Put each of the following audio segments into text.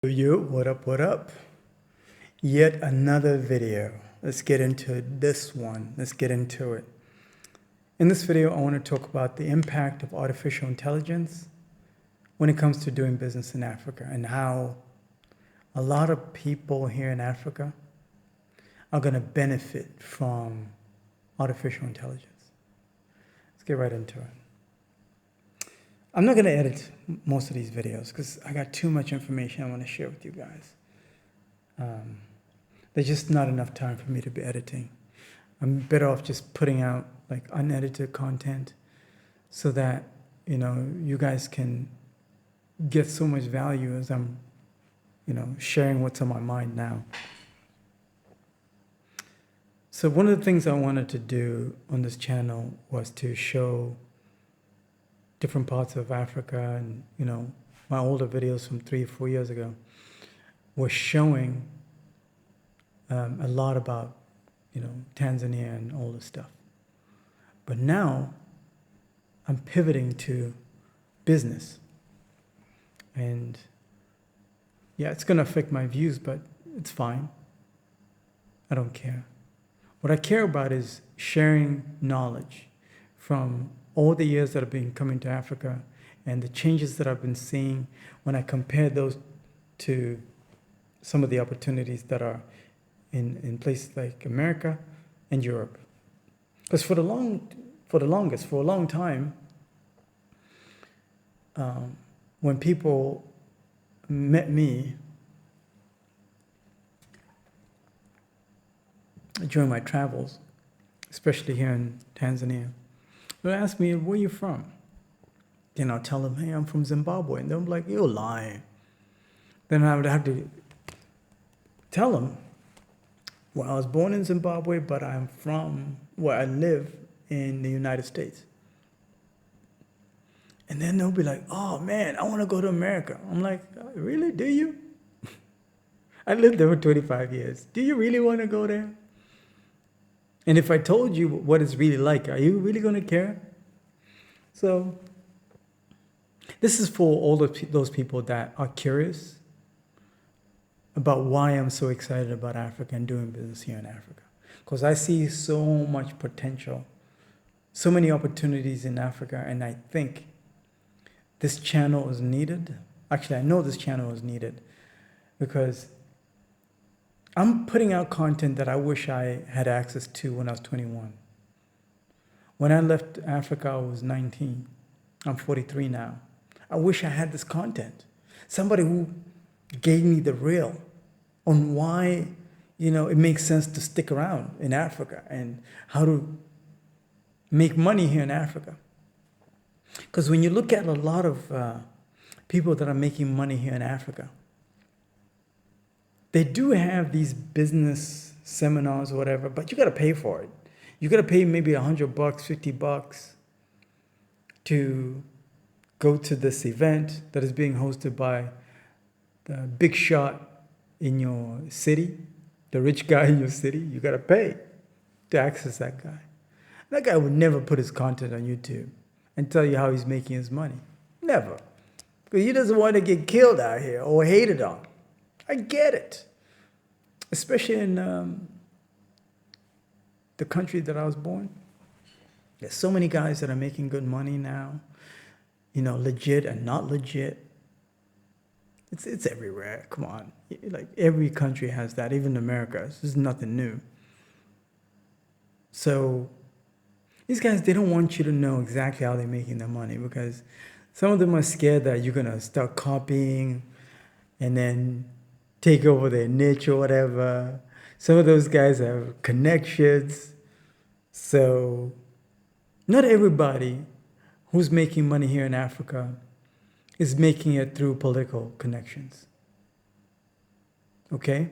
Yo, what up, what up? Yet another video. Let's get into this one. Let's get into it. In this video, I want to talk about the impact of artificial intelligence when it comes to doing business in Africa and how a lot of people here in Africa are going to benefit from artificial intelligence. Let's get right into it. I'm not going to edit most of these videos because I got too much information I want to share with you guys. There's just not enough time for me to be editing. I'm better off just putting out like unedited content so that, you guys can get so much value as I'm, sharing what's on my mind now. So one of the things I wanted to do on this channel was to show different parts of Africa, and my older videos from 3 or 4 years ago were showing a lot about Tanzania and all this stuff. But now I'm pivoting to business, and yeah, it's going to affect my views, but it's fine. I don't care. What I care about is sharing knowledge from all the years that I've been coming to Africa and the changes that I've been seeing when I compare those to some of the opportunities that are in places like America and Europe. Because for a long time, when people met me during my travels, especially here in Tanzania, they'll ask me, where are you from? Then I'll tell them, hey, I'm from Zimbabwe. And they'll be like, you're lying. Then I would have to tell them, well, I was born in Zimbabwe, but I'm from where I live in the United States. And then they'll be like, oh, man, I want to go to America. I'm like, really? Do you? I lived there for 25 years. Do you really want to go there? And if I told you what it's really like, are you really going to care? So this is for all those people that are curious about why I'm so excited about Africa and doing business here in Africa. Because I see so much potential, so many opportunities in Africa, and I think this channel is needed. Actually, I know this channel is needed because I'm putting out content that I wish I had access to when I was 21. When I left Africa, I was 19. I'm 43 now. I wish I had this content. Somebody who gave me the real on why, it makes sense to stick around in Africa and how to make money here in Africa. Because when you look at a lot of people that are making money here in Africa, they do have these business seminars or whatever, but you got to pay for it. You got to pay maybe $100, $50 to go to this event that is being hosted by the big shot in your city, the rich guy in your city. You got to pay to access that guy. That guy would never put his content on YouTube and tell you how he's making his money. Never. Because he doesn't want to get killed out here or hated on. I get it. Especially in the country that I was born. There's so many guys that are making good money now. Legit and not legit. It's everywhere. Come on. Like every country has that, even America. This is nothing new. So these guys, they don't want you to know exactly how they're making their money because some of them are scared that you're going to start copying and then take over their niche or whatever. Some of those guys have connections. So not everybody who's making money here in Africa is making it through political connections. Okay?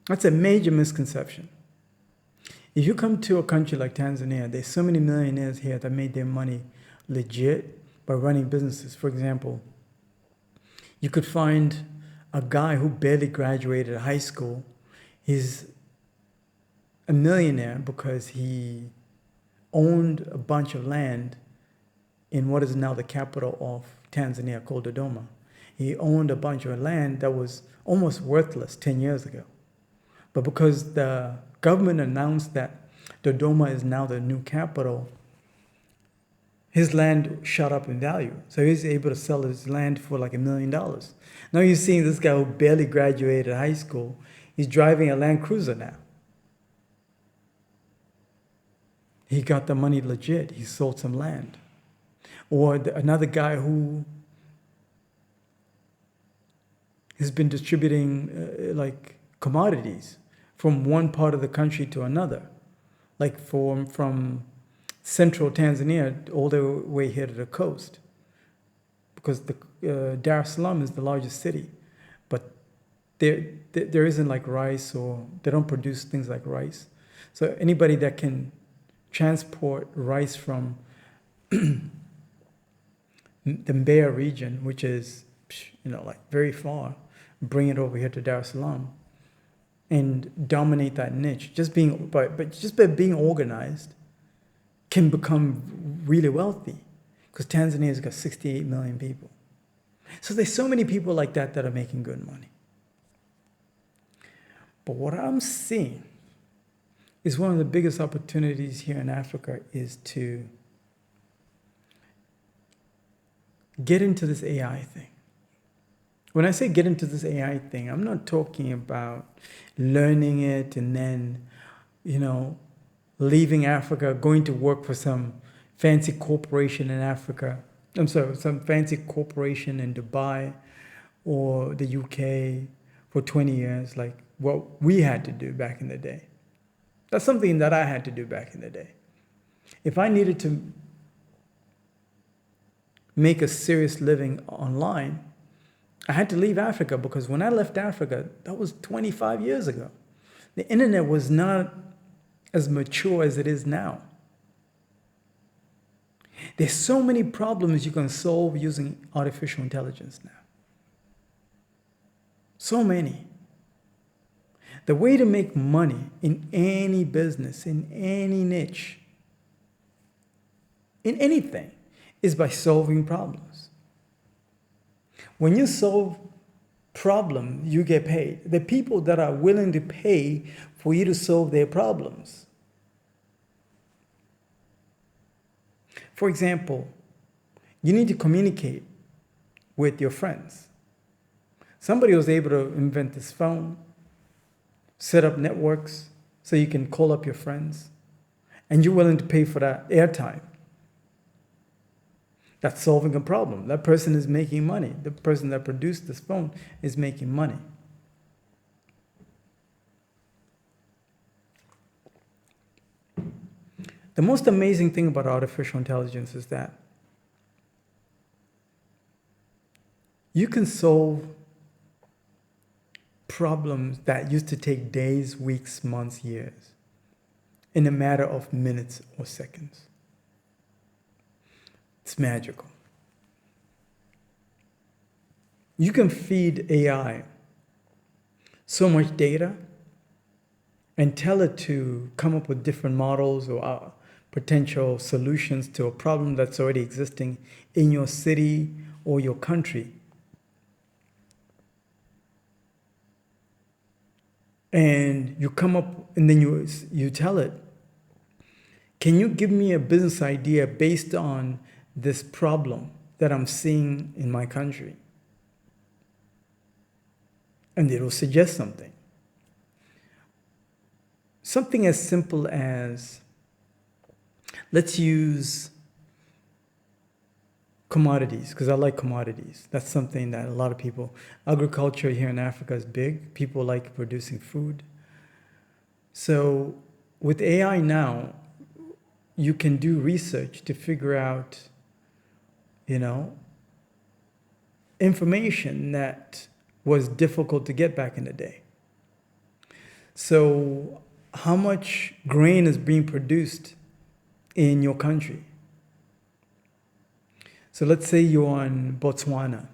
That's a major misconception. If you come to a country like Tanzania, there's so many millionaires here that made their money legit by running businesses. For example, you could find a guy who barely graduated high school. He's a millionaire because he owned a bunch of land in what is now the capital of Tanzania, called Dodoma. He owned a bunch of land that was almost worthless 10 years ago. But because the government announced that Dodoma is now the new capital, his land shot up in value. So he's able to sell his land for like $1 million. Now you're seeing this guy who barely graduated high school. He's driving a Land Cruiser now. He got the money legit. He sold some land. Or another guy who has been distributing like commodities from one part of the country to another, like from central Tanzania all the way here to the coast, because the Dar es Salaam is the largest city, but there isn't like rice, or they don't produce things like rice. So anybody that can transport rice from the Mbeya region, which is like very far, bring it over here to Dar es Salaam and dominate that niche. Just by being organized, can become really wealthy, because Tanzania's got 68 million people. So there's so many people like that are making good money. But what I'm seeing is one of the biggest opportunities here in Africa is to get into this AI thing. When I say get into this AI thing, I'm not talking about learning it and then, leaving Africa, going to work for some fancy corporation in Africa. Some fancy corporation in Dubai or the UK for 20 years, like what we had to do back in the day. That's something that I had to do back in the day. If I needed to make a serious living online, I had to leave Africa, because when I left Africa, that was 25 years ago. The internet was not as mature as it is now. There's so many problems you can solve using artificial intelligence now. So many. The way to make money in any business, in any niche, in anything, is by solving problems. When you solve problems, you get paid. The people that are willing to pay for you to solve their problems. For example, you need to communicate with your friends. Somebody was able to invent this phone, set up networks so you can call up your friends, and you're willing to pay for that airtime. That's solving a problem. That person is making money. The person that produced this phone is making money. The most amazing thing about artificial intelligence is that you can solve problems that used to take days, weeks, months, years in a matter of minutes or seconds. It's magical. You can feed AI so much data and tell it to come up with different models or potential solutions to a problem that's already existing in your city or your country. And you come up, and then you tell it, can you give me a business idea based on this problem that I'm seeing in my country? And it'll suggest something. Something as simple as, let's use commodities, because I like commodities. That's something that a lot of people, agriculture here in Africa is big. People like producing food. So with AI now, you can do research to figure out, information that was difficult to get back in the day. So how much grain is being produced in your country? So let's say you're in Botswana.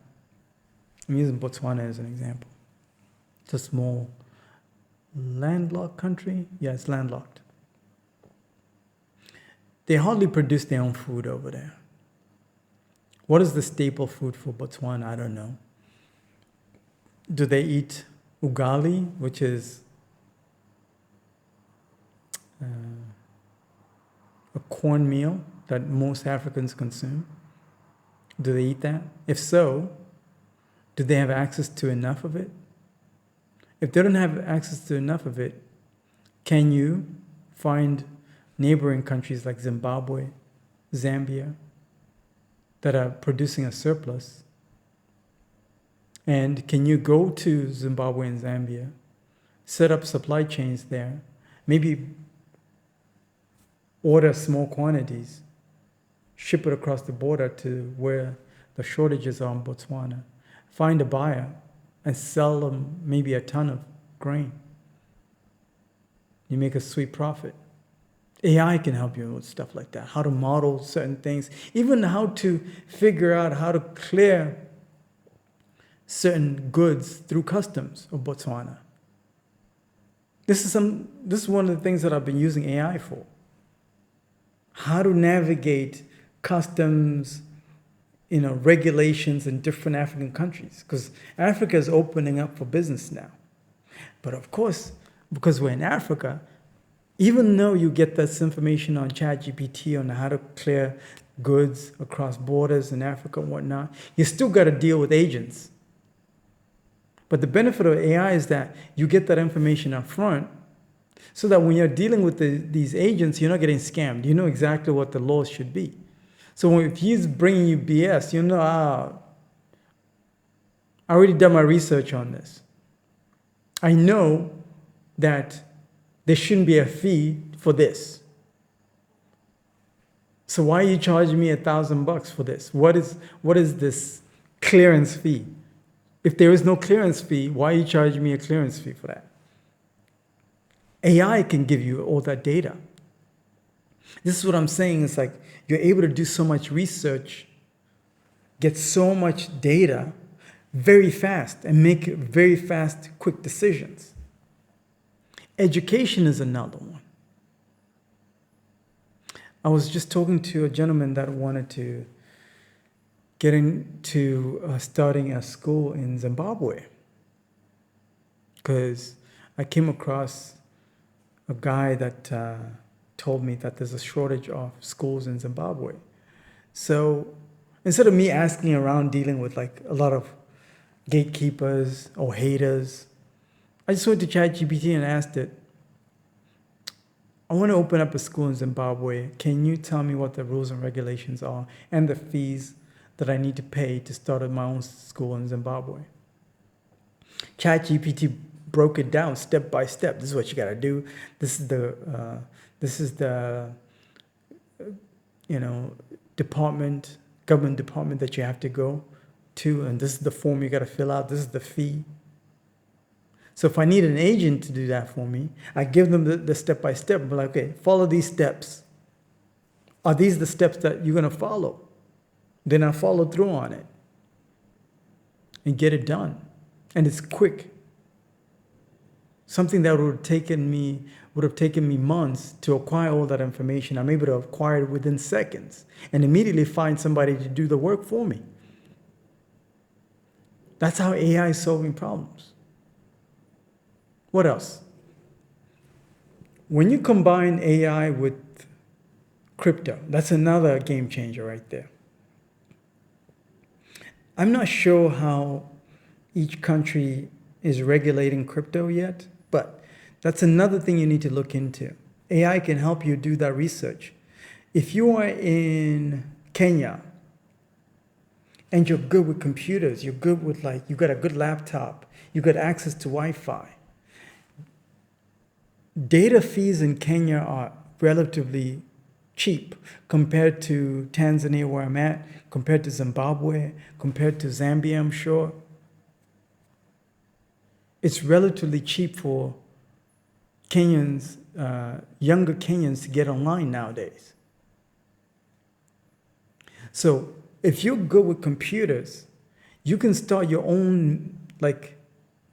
I'm using Botswana as an example. It's a small landlocked country. Yeah, it's landlocked. They hardly produce their own food over there. What is the staple food for Botswana? I don't know. Do they eat ugali, which is a cornmeal that most Africans consume? Do they eat that? If so, do they have access to enough of it? If they don't have access to enough of it, can you find neighboring countries like Zimbabwe, Zambia, that are producing a surplus? And can you go to Zimbabwe and Zambia, set up supply chains there, maybe order small quantities, ship it across the border to where the shortages are in Botswana, find a buyer, and sell them maybe a ton of grain? You make a sweet profit. AI can help you with stuff like that, how to model certain things, even how to figure out how to clear certain goods through customs of Botswana. This is one of the things that I've been using AI for. How to navigate customs, regulations in different African countries, because Africa is opening up for business now. But of course, because we're in Africa, even though you get this information on ChatGPT on how to clear goods across borders in Africa and whatnot, you still got to deal with agents. But the benefit of AI is that you get that information up front, so that when you're dealing with these agents, you're not getting scammed. You know exactly what the laws should be. So if he's bringing you BS, I already done my research on this. I know that there shouldn't be a fee for this. So why are you charging me $1,000 for this? What is this clearance fee? If there is no clearance fee, why are you charging me a clearance fee for that? AI can give you all that data. This is what I'm saying. It's like you're able to do so much research, get so much data very fast, and make very fast, quick decisions. Education is another one. I was just talking to a gentleman that wanted to get into starting a school in Zimbabwe, because I came across a guy that told me that there's a shortage of schools in Zimbabwe. So instead of me asking around dealing with like a lot of gatekeepers or haters, I just went to ChatGPT and asked it, I want to open up a school in Zimbabwe. Can you tell me what the rules and regulations are and the fees that I need to pay to start my own school in Zimbabwe? ChatGPT broke it down step by step. This is what you got to do. This is the government department that you have to go to, and this is the form you got to fill out. This is the fee. So if I need an agent to do that for me, I give them the step by step. I'm like, okay, follow these steps. Are these the steps that you're going to follow? Then I follow through on it and get it done. And it's quick. Something that would have taken me months to acquire all that information, I'm able to acquire it within seconds and immediately find somebody to do the work for me. That's how AI is solving problems. What else? When you combine AI with crypto, that's another game changer right there. I'm not sure how each country is regulating crypto yet, but that's another thing you need to look into. AI can help you do that research. If you are in Kenya and you're good with computers, you're good with you got a good laptop, you got access to Wi-Fi, data fees in Kenya are relatively cheap compared to Tanzania, where I'm at, compared to Zimbabwe, compared to Zambia, I'm sure. It's relatively cheap for Kenyans, younger Kenyans, to get online nowadays. So if you're good with computers, you can start your own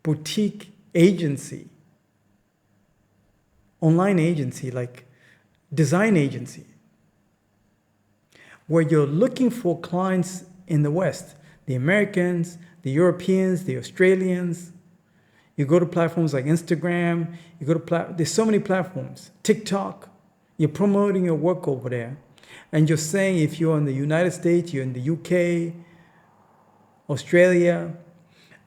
boutique agency, online agency, design agency, where you're looking for clients in the West, the Americans, the Europeans, the Australians. You go to platforms like Instagram, there's so many platforms, TikTok. You're promoting your work over there. And you're saying if you're in the United States, you're in the UK, Australia,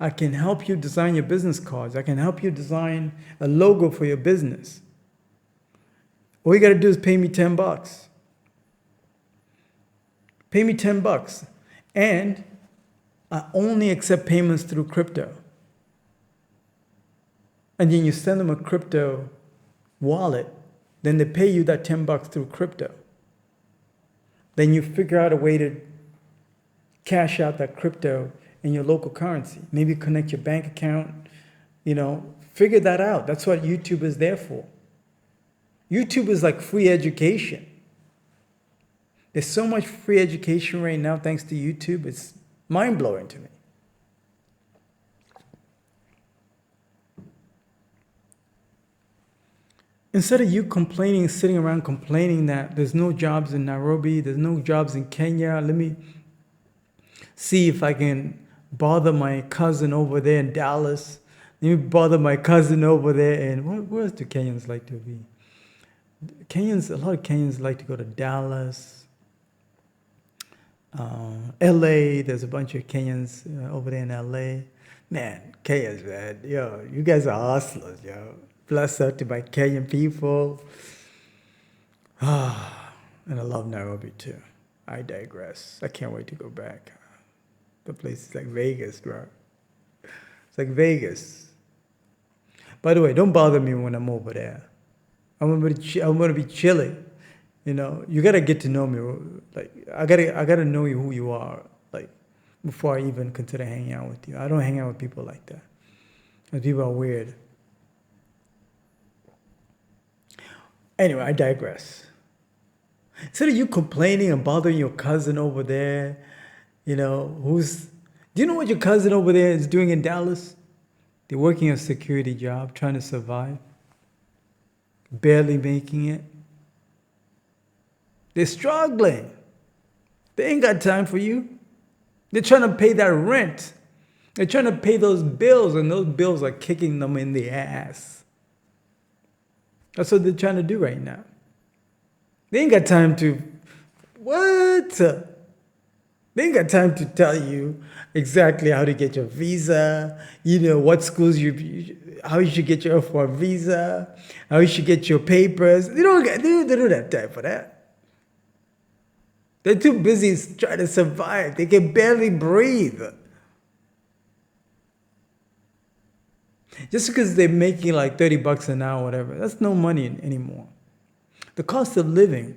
I can help you design your business cards. I can help you design a logo for your business. All you got to do is pay me $10. Pay me $10. And I only accept payments through crypto. And then you send them a crypto wallet. Then they pay you that $10 through crypto. Then you figure out a way to cash out that crypto in your local currency. Maybe connect your bank account, figure that out. That's what YouTube is there for. YouTube is like free education. There's so much free education right now thanks to YouTube. It's mind-blowing to me. Instead of you complaining, sitting around complaining that there's no jobs in Nairobi, there's no jobs in Kenya, let me see if I can bother my cousin over there in Dallas. Let me bother my cousin over there in, where else do Kenyans like to be? A lot of Kenyans like to go to Dallas, LA. There's a bunch of Kenyans over there in LA. Man, Kenyans, man. Yo, you guys are hustlers, yo. Bless up to my Kenyan people. And I love Nairobi too. I digress. I can't wait to go back. The place is like Vegas, bro. It's like Vegas. By the way, don't bother me when I'm over there. I'm gonna be chilling. You gotta get to know me. Like I gotta know you, who you are. Like before I even consider hanging out with you. I don't hang out with people like that. Those people are weird. Anyway, I digress. Instead of you complaining and bothering your cousin over there, do you know what your cousin over there is doing in Dallas? They're working a security job, trying to survive, barely making it. They're struggling. They ain't got time for you. They're trying to pay that rent. They're trying to pay those bills, and those bills are kicking them in the ass. That's what they're trying to do right now. They ain't got time to, They ain't got time to tell you exactly how to get your visa, what schools how you should get your F1 visa, how you should get your papers. They don't have time for that. They're too busy trying to survive. They can barely breathe. Just because they're making like $30 an hour or whatever, that's no money anymore. The cost of living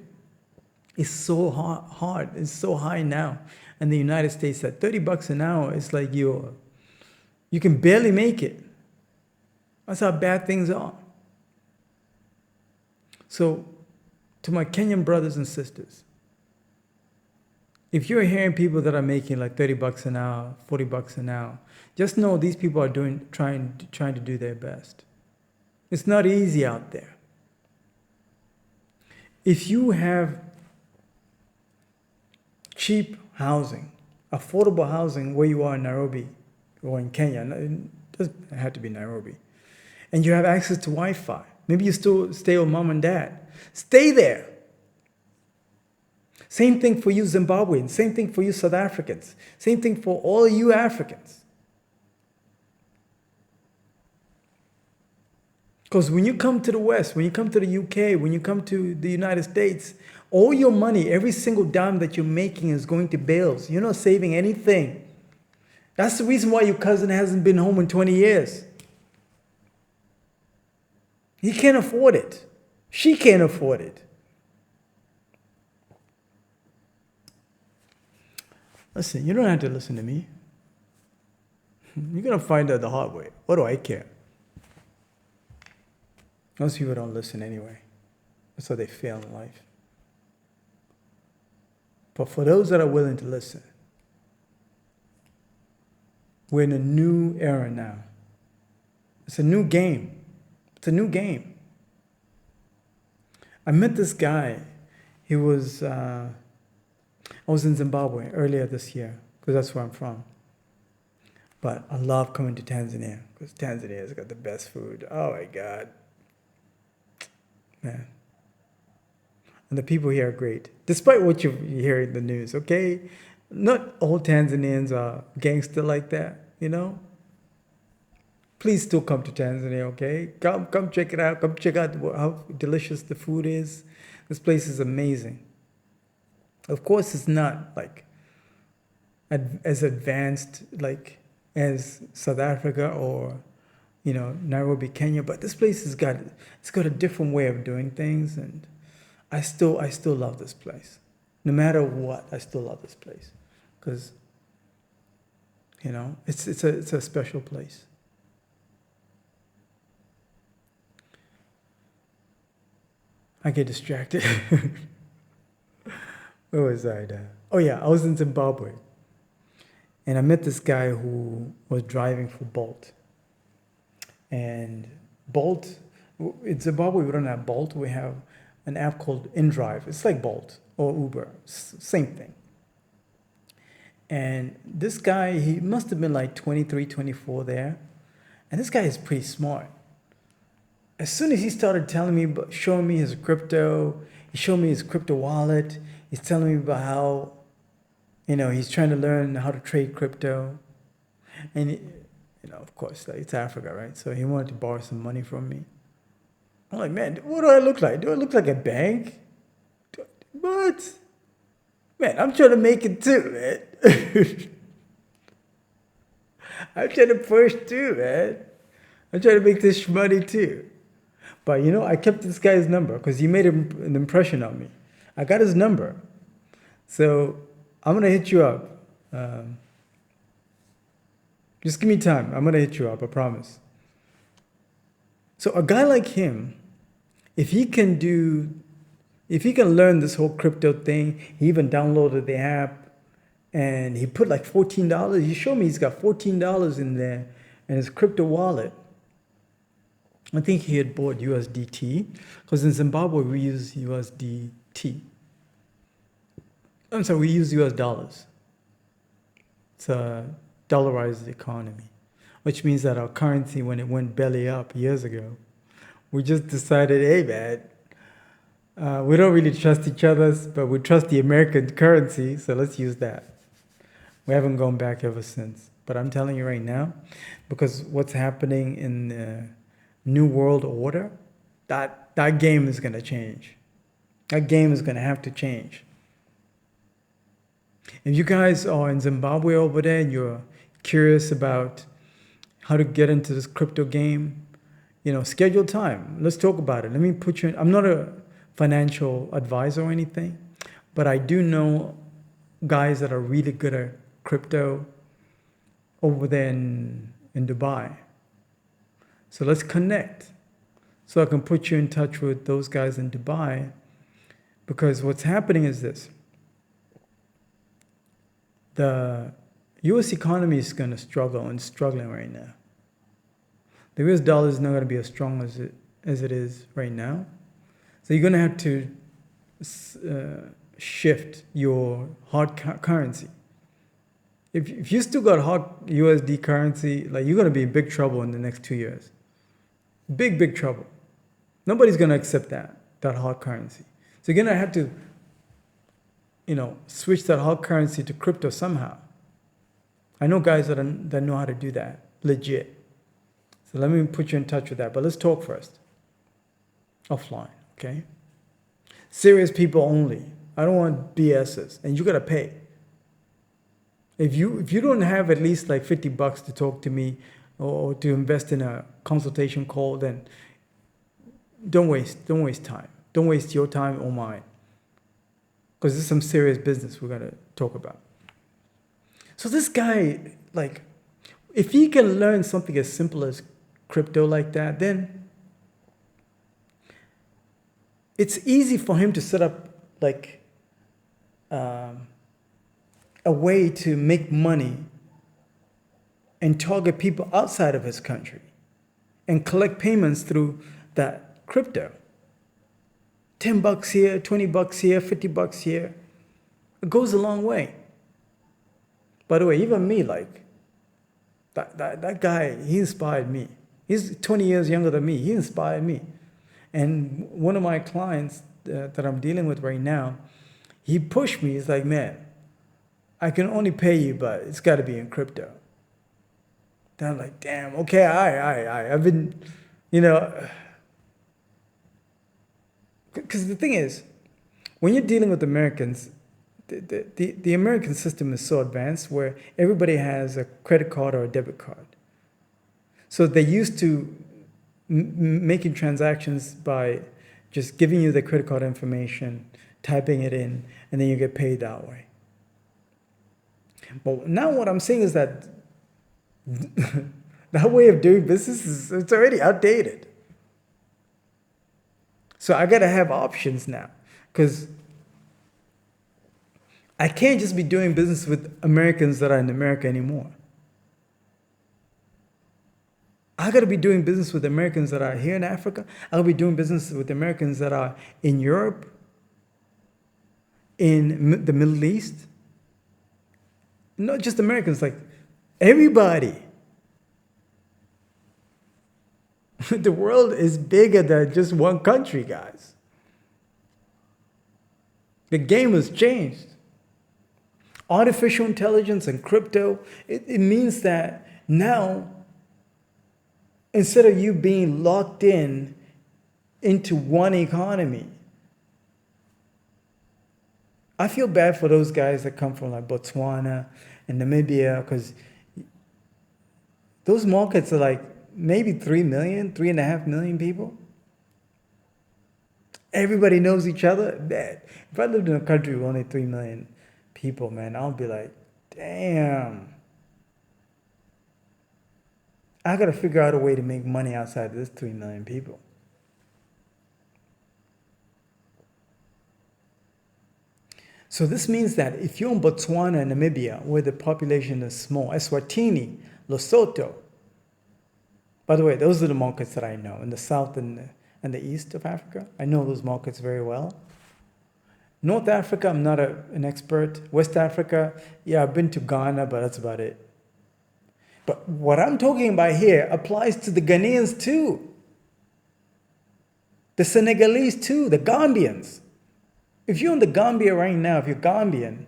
is so hard. It's so high now in the United States that $30 an hour is like you can barely make it. That's how bad things are. So, to my Kenyan brothers and sisters, if you're hearing people that are making like $30 an hour, $40 an hour, just know these people are trying to do their best. It's not easy out there. If you have cheap housing, affordable housing where you are in Nairobi or in Kenya, it doesn't have to be Nairobi, and you have access to Wi-Fi, maybe you still stay with mom and dad, stay there. Same thing for you Zimbabweans, same thing for you South Africans, same thing for all you Africans. Because when you come to the West, when you come to the UK, when you come to the United States, all your money, every single dime that you're making is going to bills. You're not saving anything. That's the reason why your cousin hasn't been home in 20 years. He can't afford it. She can't afford it. Listen, you don't have to listen to me. You're going to find out the hard way. What do I care? Most people don't listen anyway. That's how they fail in life. But for those that are willing to listen, we're in a new era now. It's a new game. It's a new game. I met this guy. I was in Zimbabwe earlier this year, because that's where I'm from. But I love coming to Tanzania because Tanzania's got the best food. Oh my God, man. And the people here are great, despite what you hear in the news, okay? Not all Tanzanians are gangster like that, you know? Please still come to Tanzania, okay? Come check it out. Come check out how delicious the food is. This place is amazing. Of course, it's not like as advanced like as South Africa or Nairobi, Kenya, but this place has got a different way of doing things, and I still love this place. No matter what, I still love this place because it's a special place. I get distracted. Where was I now? Oh yeah, I was in Zimbabwe, and I met this guy who was driving for Bolt. And Bolt, in Zimbabwe, we don't have Bolt. We have an app called InDrive. It's like Bolt or Uber, same thing. And this guy, he must have been like 23, 24 there. And this guy is pretty smart. As soon as he started telling me, showing me his crypto, he showed me his crypto wallet. He's telling me about how, he's trying to learn how to trade crypto. And, of course, like, it's Africa, right? So he wanted to borrow some money from me. I'm like, man, what do I look like? Do I look like a bank? What? Man, I'm trying to make it too, man. I'm trying to push too, man. I'm trying to make this money too. But I kept this guy's number because he made an impression on me. I got his number. So I'm going to hit you up. Just give me time. I'm going to hit you up, I promise. So a guy like him, if he can learn this whole crypto thing, he even downloaded the app and he put like $14. He showed me he's got $14 in there in his crypto wallet. I think he had bought USDT because in Zimbabwe we use USDT. I'm sorry, we use US dollars. It's a dollarized economy, which means that our currency, when it went belly up years ago, we just decided, hey man, we don't really trust each other, but we trust the American currency, so let's use that. We haven't gone back ever since. But I'm telling you right now, because what's happening in the New World Order, that game is going to change. That game is going to have to change. If you guys are in Zimbabwe over there and you're curious about how to get into this crypto game, schedule time. Let's talk about it. Let me put you in. I'm not a financial advisor or anything, but I do know guys that are really good at crypto over there in Dubai. So let's connect. So I can put you in touch with those guys in Dubai, because what's happening is this. The U.S. economy is going to struggle and struggling right now. The U.S. dollar is not going to be as strong as it is right now. So you're going to have to shift your hard currency. If you still got hard USD currency, like, you're going to be in big trouble in the next 2 years. Big trouble. Nobody's going to accept that hard currency. So you're going to have to switch that hard currency to crypto somehow. I know guys that know how to do that, legit. So let me put you in touch with that. But let's talk first. Offline, okay? Serious people only. I don't want BSs. And you got to pay. If you don't have at least like $50 to talk to me or to invest in a consultation call, then don't waste time. Don't waste your time or mine. Because this is some serious business we're going to talk about. So this guy, like, if he can learn something as simple as crypto like that, then it's easy for him to set up like a way to make money and target people outside of his country and collect payments through that crypto. $10 here, $20 here, $50 here. It goes a long way. By the way, even me, like, That guy, he inspired me. He's 20 years younger than me. He inspired me. And one of my clients that I'm dealing with right now, he pushed me. He's like, man, I can only pay you, but it's got to be in crypto. Then I'm like, damn, okay, all right. I've been, you know, because the thing is, when you're dealing with Americans, the American system is so advanced where everybody has a credit card or a debit card. So they're used to making transactions by just giving you the credit card information, typing it in, and then you get paid that way. But now what I'm saying is that that way of doing business it's already outdated. So I got to have options now, because I can't just be doing business with Americans that are in America anymore. I got to be doing business with Americans that are here in Africa. I'll be doing business with Americans that are in Europe, in the Middle East. Not just Americans, like everybody. The world is bigger than just one country, guys. The game has changed. Artificial intelligence and crypto, it means that now, instead of you being locked into one economy, I feel bad for those guys that come from like Botswana and Namibia, because those markets are like maybe 3 million, 3.5 million people. Everybody knows each other. Man, if I lived in a country with only 3 million people, man, I'll be like, damn. I got to figure out a way to make money outside of this 3 million people. So this means that if you're in Botswana and Namibia, where the population is small, Eswatini, Lesotho, by the way, those are the markets that I know in the south and the east of Africa. I know those markets very well. North Africa, I'm not an expert. West Africa, yeah, I've been to Ghana, but that's about it. But what I'm talking about here applies to the Ghanaians too, the Senegalese too, the Gambians. If you're in the Gambia right now, if you're Gambian,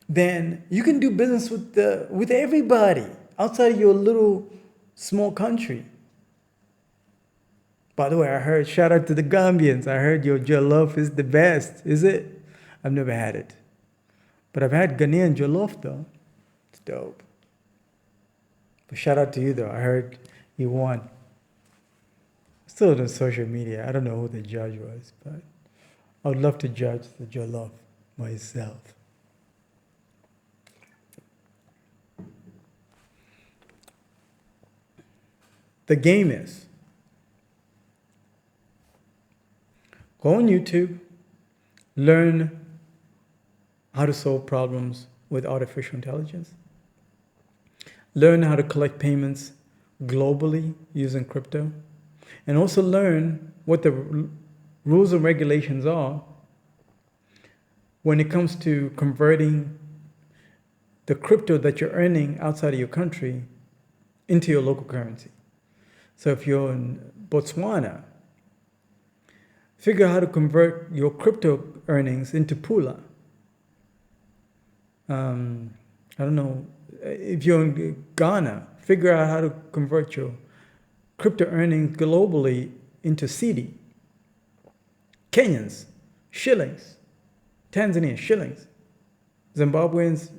then you can do business with everybody outside of your little small country. By the way, I heard, shout out to the Gambians, I heard your jollof is the best. Is it? I've never had it. But I've had Ghanaian jollof though. It's dope. But shout out to you though. I heard you won. Still on social media. I don't know who the judge was, but I would love to judge the jollof myself. The game is, go on YouTube, learn how to solve problems with artificial intelligence, learn how to collect payments globally using crypto, and also learn what the rules and regulations are when it comes to converting the crypto that you're earning outside of your country into your local currency. So if you're in Botswana, figure out how to convert your crypto earnings into pula. I don't know, if you're in Ghana, figure out how to convert your crypto earnings globally into cedi. Kenyans, shillings. Tanzanians, shillings. Zimbabweans,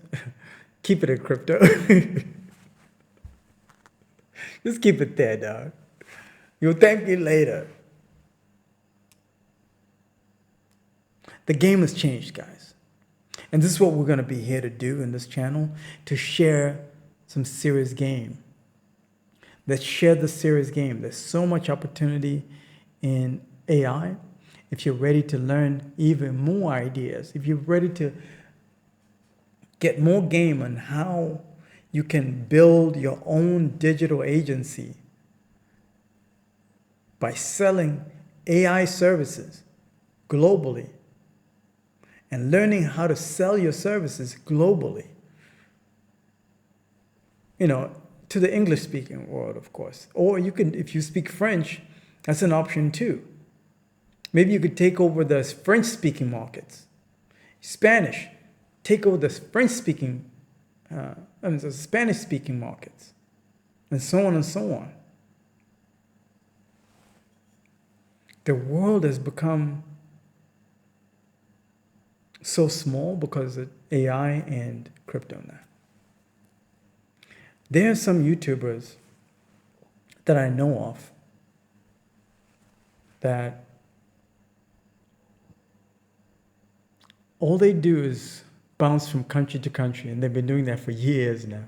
keep it in crypto. Just keep it there, dog. You'll thank me later. The game has changed, guys. And this is what we're going to be here to do in this channel, to share some serious game. Let's share the serious game. There's so much opportunity in AI. If you're ready to learn even more ideas, if you're ready to get more game on how you can build your own digital agency by selling AI services globally and learning how to sell your services globally, you know, to the English-speaking world, of course. Or you can, if you speak French, that's an option too. Maybe you could take over the French-speaking markets. Spanish, take over the French-speaking, the Spanish-speaking markets, and so on and so on. The world has become so small because of AI and crypto now. There are some YouTubers that I know of that all they do is bounce from country to country, and they've been doing that for years now.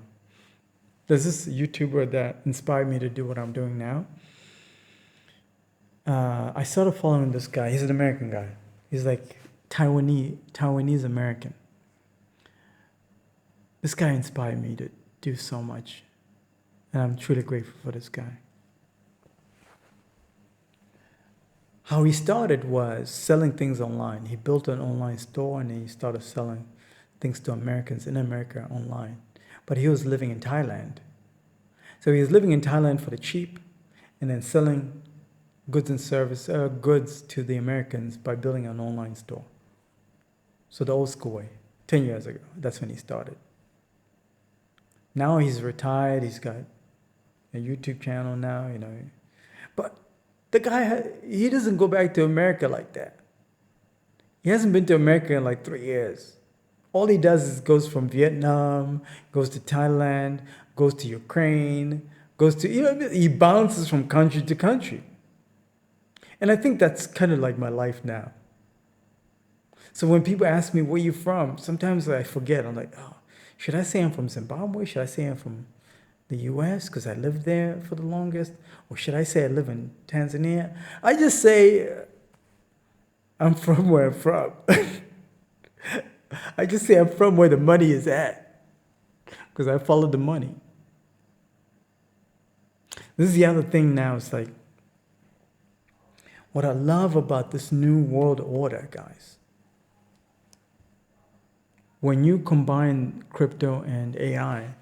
There's this YouTuber that inspired me to do what I'm doing now. I started following this guy. He's an American guy. He's like Taiwanese American. This guy inspired me to do so much, and I'm truly grateful for this guy. How he started was selling things online. He built an online store and he started selling things to Americans in America online. But he was living in Thailand. So he was living in Thailand for the cheap and then selling goods and goods to the Americans by building an online store. So the old school way, 10 years ago, that's when he started. Now he's retired, he's got a YouTube channel now, you know. But the guy, he doesn't go back to America like that. He hasn't been to America in like 3 years. All he does is goes from Vietnam, goes to Thailand, goes to Ukraine, goes to, he bounces from country to country. And I think that's kind of like my life now. So when people ask me, where you from? Sometimes I forget. I'm like, oh, should I say I'm from Zimbabwe? Should I say I'm from the US because I lived there for the longest? Or should I say I live in Tanzania? I just say I'm from where I'm from. I just say I'm from where the money is at because I follow the money. This is the other thing now. It's like what I love about this new world order, guys. When you combine crypto and AI,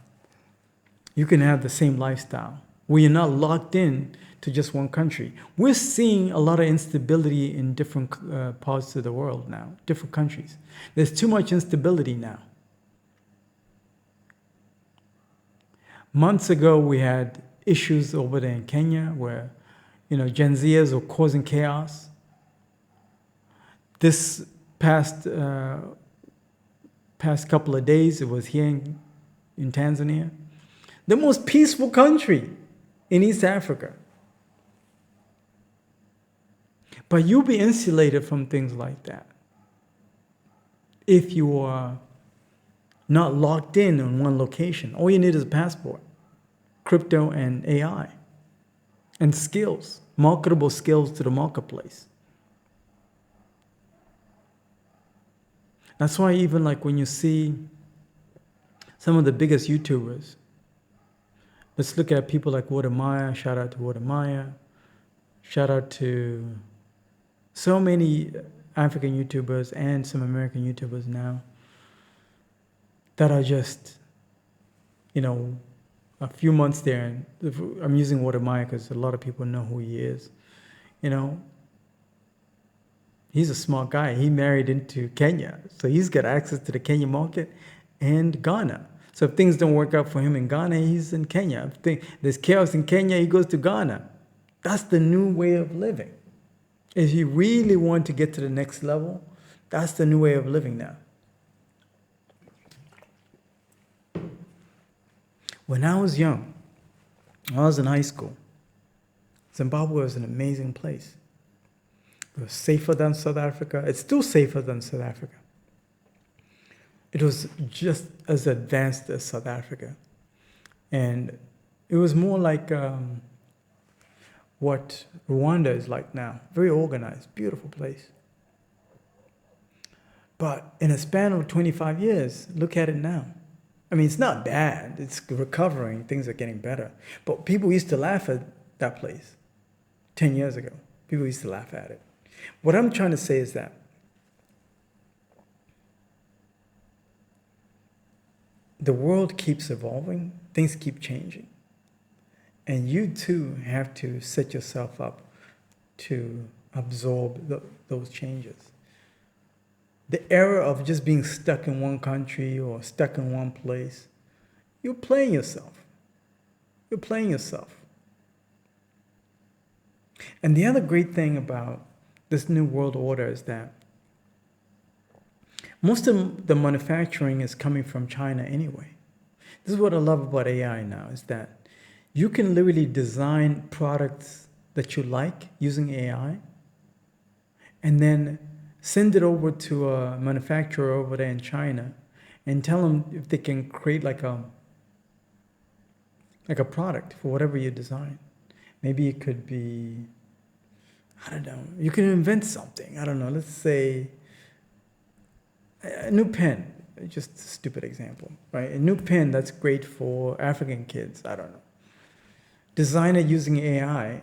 you can have the same lifestyle where you're not locked in to just one country. We're seeing a lot of instability in different parts of the world now, different countries. There's too much instability now. Months ago, we had issues over there in Kenya where, Gen Zers were causing chaos. This past couple of days, it was here in Tanzania. The most peaceful country in East Africa. But you'll be insulated from things like that if you are not locked in on one location. All you need is a passport, crypto and AI, and skills, marketable skills to the marketplace. That's why even like when you see some of the biggest YouTubers, let's look at people like Maya. Shout out to Maya. Shout out to so many African YouTubers and some American YouTubers now that are just, a few months there. I'm using Maya because a lot of people know who he is. He's a smart guy. He married into Kenya. So he's got access to the Kenya market and Ghana. So if things don't work out for him in Ghana, he's in Kenya. If there's chaos in Kenya, he goes to Ghana. That's the new way of living. If you really want to get to the next level, that's the new way of living now. When I was young, I was in high school. Zimbabwe was an amazing place. It was safer than South Africa. It's still safer than South Africa. It was just as advanced as South Africa. And it was more like what Rwanda is like now. Very organized, beautiful place. But in a span of 25 years, look at it now. I mean, it's not bad. It's recovering. Things are getting better. But people used to laugh at that place 10 years ago. People used to laugh at it. What I'm trying to say is that the world keeps evolving, things keep changing. And you too have to set yourself up to absorb those changes. The era of just being stuck in one country or stuck in one place, you're playing yourself. You're playing yourself. And the other great thing about this new world order is that most of the manufacturing is coming from China anyway. This is what I love about AI now, is that you can literally design products that you like using AI and then send it over to a manufacturer over there in China and tell them if they can create like a product for whatever you design. Maybe it could be, I don't know, you can invent something. I don't know, let's say a new pen, just a stupid example, right? A new pen that's great for African kids, I don't know. Design it using AI,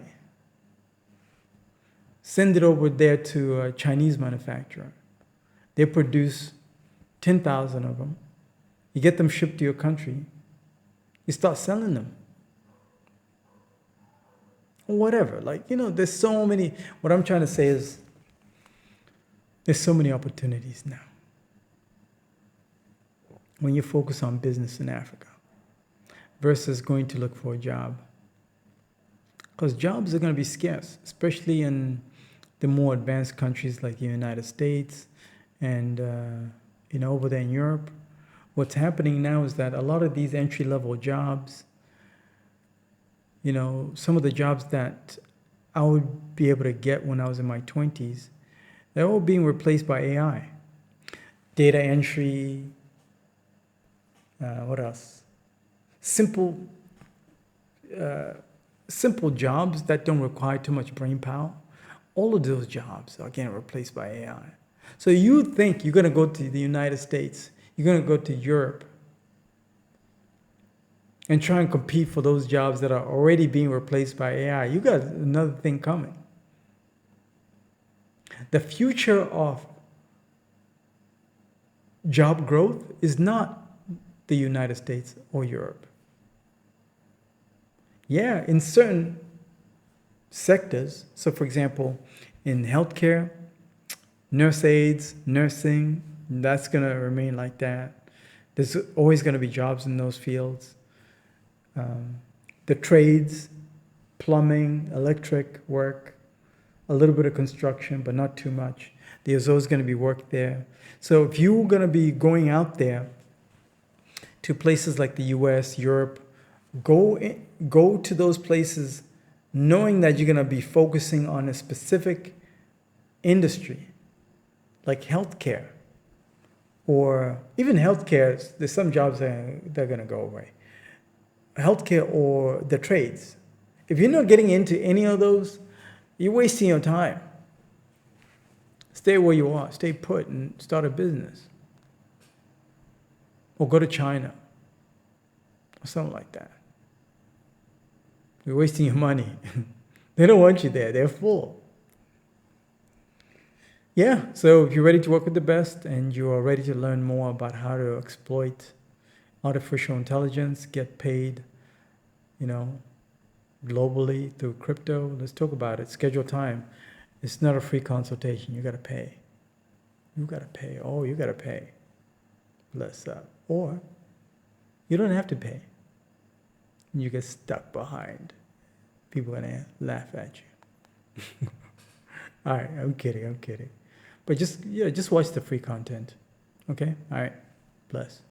send it over there to a Chinese manufacturer. They produce 10,000 of them. You get them shipped to your country. You start selling them. Or whatever. Like, there's so many. What I'm trying to say is there's so many opportunities now when you focus on business in Africa versus going to look for a job. Because jobs are going to be scarce, especially in the more advanced countries like the United States and over there in Europe. What's happening now is that a lot of these entry-level jobs, some of the jobs that I would be able to get when I was in my 20s, they're all being replaced by AI. Data entry, what else? Simple jobs that don't require too much brain power. All of those jobs are getting replaced by AI. So you think you're going to go to the United States, you're going to go to Europe, and try and compete for those jobs that are already being replaced by AI. You got another thing coming. The future of job growth is not the United States or Europe. Yeah, in certain sectors, so for example, in healthcare, nurse aides, nursing, that's going to remain like that. There's always going to be jobs in those fields. The trades, plumbing, electric work, a little bit of construction, but not too much. There's always going to be work there. So if you're going to be going out there to places like the US, Europe, go to those places knowing that you're going to be focusing on a specific industry, like healthcare. Or even healthcare, there's some jobs that are going to go away. Healthcare or the trades. If you're not getting into any of those, you're wasting your time. Stay where you are, stay put and start a business. Or go to China, or something like that. You're wasting your money. They don't want you there, they're full. Yeah, so if you're ready to work with the best and you are ready to learn more about how to exploit artificial intelligence, get paid, globally through crypto, let's talk about it. Schedule time. It's not a free consultation. You got to pay. You got to pay. Oh, you got to pay. Bless up. Or you don't have to pay. You get stuck behind. People are going to laugh at you. All right, I'm kidding. But just watch the free content. Okay? All right. Bless.